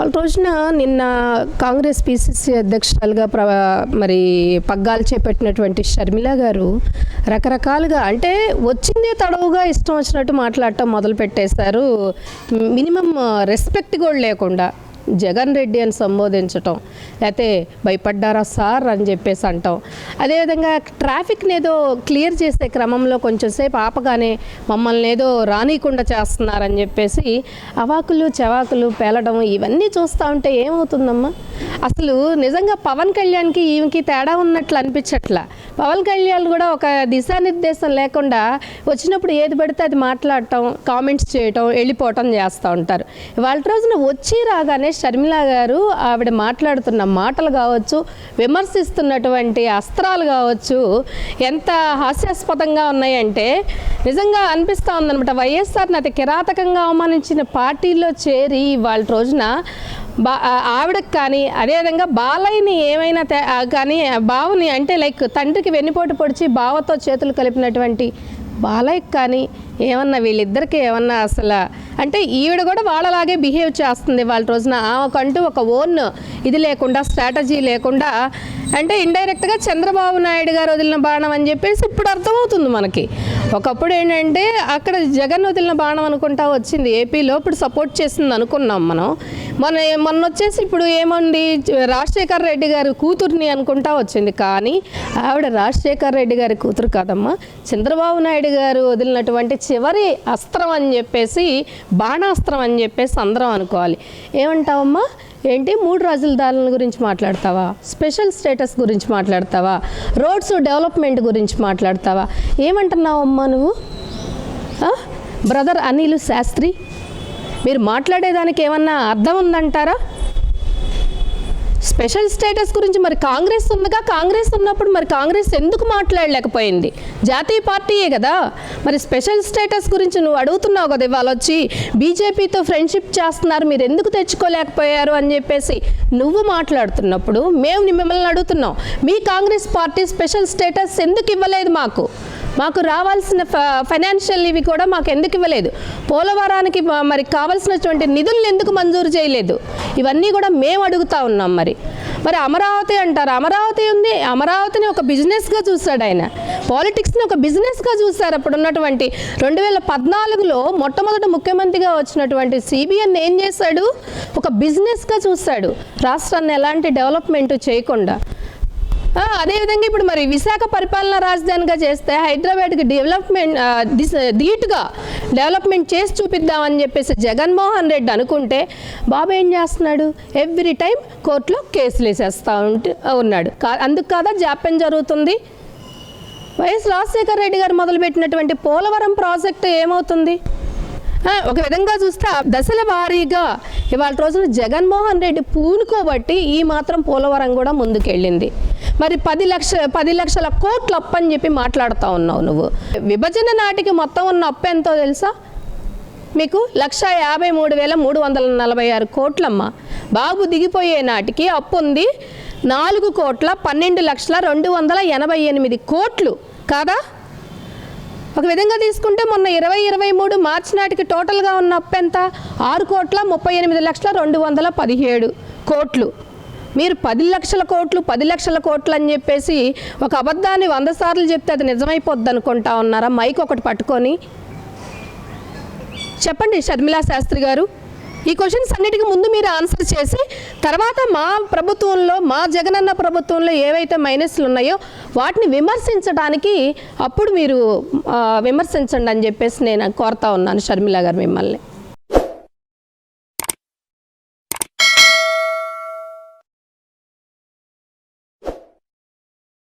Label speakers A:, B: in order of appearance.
A: వాళ్ళ రోజున నిన్న కాంగ్రెస్ పిసిసి అధ్యక్షురాలుగా మరి పగ్గాలు చేపట్టినటువంటి షర్మిల గారు రకరకాలుగా అంటే వచ్చిందే తడవుగా ఇష్టం వచ్చినట్టు మాట్లాడటం మొదలు పెట్టేశారు. మినిమం రెస్పెక్ట్ కూడా లేకుండా జగన్ రెడ్డి అని సంబోధించటం, లేకపోతే భయపడ్డారా సార్ అని చెప్పేసి అంటాం. అదేవిధంగా ట్రాఫిక్ని ఏదో క్లియర్ చేసే క్రమంలో కొంచెంసేపు ఆపగానే మమ్మల్ని ఏదో రానియకుండా చేస్తున్నారని చెప్పేసి అవాకులు చవాకులు పేలడం ఇవన్నీ చూస్తూ ఉంటే ఏమవుతుందమ్మా? అసలు నిజంగా పవన్ కళ్యాణ్కి ఈమెకి తేడా ఉన్నట్లు అనిపించట్లా. పవన్ కళ్యాణ్ కూడా ఒక దిశానిర్దేశం లేకుండా వచ్చినప్పుడు ఏది పడితే అది మాట్లాడటం, కామెంట్స్ చేయటం, వెళ్ళిపోవటం చేస్తూ ఉంటారు. ఇవాళ రోజున వచ్చి రాగానే షర్మిల గారు ఆవిడ మాట్లాడుతున్న మాటలు కావచ్చు, విమర్శిస్తున్నటువంటి అస్త్రాలు కావచ్చు, ఎంత హాస్యాస్పదంగా ఉన్నాయంటే నిజంగా అనిపిస్తూ ఉందన్నమాట. వైఎస్ఆర్ని అతి కిరాతకంగా అవమానించిన పార్టీలో చేరి ఇవాళ రోజున ఆవిడకి కానీ అదేవిధంగా బాలయ్యని ఏమైనా కానీ బావని అంటే లైక్ తండ్రికి వెన్నుపోటు పొడిచి బావతో చేతులు కలిపినటువంటి బాలయ్యకి కానీ ఏమన్నా వీళ్ళిద్దరికి ఏమన్నా అసలు అంటే ఈవిడ కూడా వాళ్ళలాగే బిహేవ్ చేస్తుంది వాళ్ళ రోజున. ఆమెకంటూ ఒక ఓన్ ఇది లేకుండా, స్ట్రాటజీ లేకుండా, అంటే ఇండైరెక్ట్గా చంద్రబాబు నాయుడు గారు వదిలిన బాణం అని చెప్పేసి ఇప్పుడు అర్థమవుతుంది మనకి. ఒకప్పుడు ఏంటంటే అక్కడ జగన్ వదిలిన బాణం అనుకుంటా వచ్చింది ఏపీలో, ఇప్పుడు సపోర్ట్ చేసింది అనుకున్నాం మనం. మొన్న వచ్చేసి ఇప్పుడు ఏమండి రాజశేఖర రెడ్డి గారి కూతుర్ని అనుకుంటా వచ్చింది. కానీ ఆవిడ రాజశేఖర రెడ్డి గారి కూతురు కాదమ్మా, చంద్రబాబు నాయుడు గారు వదిలినటువంటి చివరి అస్త్రం అని చెప్పేసి, బాణాస్త్రం అని చెప్పేసి అందరం అనుకోవాలి. ఏమంటావమ్మా? ఏంటి 3 రాజధానుల గురించి మాట్లాడతావా? స్పెషల్ స్టేటస్ గురించి మాట్లాడతావా? రోడ్స్ డెవలప్మెంట్ గురించి మాట్లాడతావా? ఏమంటున్నావమ్మా నువ్వు? బ్రదర్ అనిల్ శాస్త్రి, మీరు మాట్లాడేదానికి ఏమన్నా అర్థం ఉందంటారా? స్పెషల్ స్టేటస్ గురించి మరి కాంగ్రెస్ ఉందిగా, కాంగ్రెస్ ఉన్నప్పుడు మరి కాంగ్రెస్ ఎందుకు మాట్లాడలేకపోయింది? జాతీయ పార్టీయే కదా. మరి స్పెషల్ స్టేటస్ గురించి నువ్వు అడుగుతున్నావు కదా, ఇవాళ వచ్చి బీజేపీతో ఫ్రెండ్షిప్ చేస్తున్నారు, మీరు ఎందుకు తెచ్చుకోలేకపోయారు అని చెప్పేసి నువ్వు మాట్లాడుతున్నప్పుడు మేము మిమ్మల్ని అడుగుతున్నాం, మీ కాంగ్రెస్ పార్టీ స్పెషల్ స్టేటస్ ఎందుకు ఇవ్వలేదు? మాకు రావాల్సిన ఫైనాన్షియల్ ఇవి కూడా మాకు ఎందుకు ఇవ్వలేదు? పోలవరానికి మరి కావాల్సినటువంటి నిధులను ఎందుకు మంజూరు చేయలేదు? ఇవన్నీ కూడా మేము అడుగుతూ ఉన్నాం. మరి అమరావతి అంటారు, అమరావతి ఉంది, అమరావతిని ఒక బిజినెస్గా చూశాడు ఆయన, పాలిటిక్స్ని ఒక బిజినెస్గా చూశారు. అప్పుడు ఉన్నటువంటి 2014లో మొట్టమొదటి ముఖ్యమంత్రిగా వచ్చినటువంటి సిబిఎన్ ఏం చేశాడు? ఒక బిజినెస్గా చూశాడు, రాష్ట్రాన్ని ఎలాంటి డెవలప్మెంట్ చేయకుండా. అదేవిధంగా ఇప్పుడు మరి విశాఖ పరిపాలనా రాజధానిగా చేస్తే హైదరాబాద్కి ధీటుగా డెవలప్మెంట్ చేసి చూపిద్దామని చెప్పేసి జగన్మోహన్ రెడ్డి అనుకుంటే బాబు ఏం చేస్తున్నాడు? ఎవ్రీ టైం కోర్టులో కేసులు వేసేస్తూ ఉన్నాడు. అందుకు కాదా జాప్యం జరుగుతుంది? వైఎస్ రాజశేఖర రెడ్డి గారు మొదలుపెట్టినటువంటి పోలవరం ప్రాజెక్టు ఏమవుతుంది? ఒక విధంగా చూస్తే దశల వారీగా ఇవాళ రోజున జగన్మోహన్ రెడ్డి పూనుకోబట్టి ఈ మాత్రం పోలవరం కూడా ముందుకెళ్ళింది. మరి 10 లక్షల కోట్ల అప్పు అని చెప్పి మాట్లాడుతూ ఉన్నావు నువ్వు. విభజన నాటికి మొత్తం ఉన్న అప్పు ఎంతో తెలుసా మీకు? 1,53,346 కోట్లమ్మ. బాబు దిగిపోయే నాటికి అప్పు ఉంది 4,12,288 కోట్లు కాదా? ఒక విధంగా తీసుకుంటే మొన్న 2023 మార్చి నాటికి టోటల్గా ఉన్న అప్పు ఎంత? 6,38,217 కోట్లు. మీరు 10 లక్షల కోట్లు అని చెప్పేసి ఒక అబద్ధాన్ని 100 సార్లు చెప్తే అది నిజమైపోద్ది అనుకుంటా ఉన్నారా? మైక్ ఒకటి పట్టుకొని చెప్పండి షర్మిలా శాస్త్రి గారు. ఈ క్వశ్చన్స్ అన్నిటికీ ముందు మీరు ఆన్సర్ చేసి తర్వాత మా ప్రభుత్వంలో, మా జగనన్న ప్రభుత్వంలో ఏవైతే మైనస్లు ఉన్నాయో వాటిని విమర్శించడానికి అప్పుడు మీరు విమర్శించండి అని చెప్పేసి నేను కోరుతా ఉన్నాను షర్మిలా గారు మిమ్మల్ని.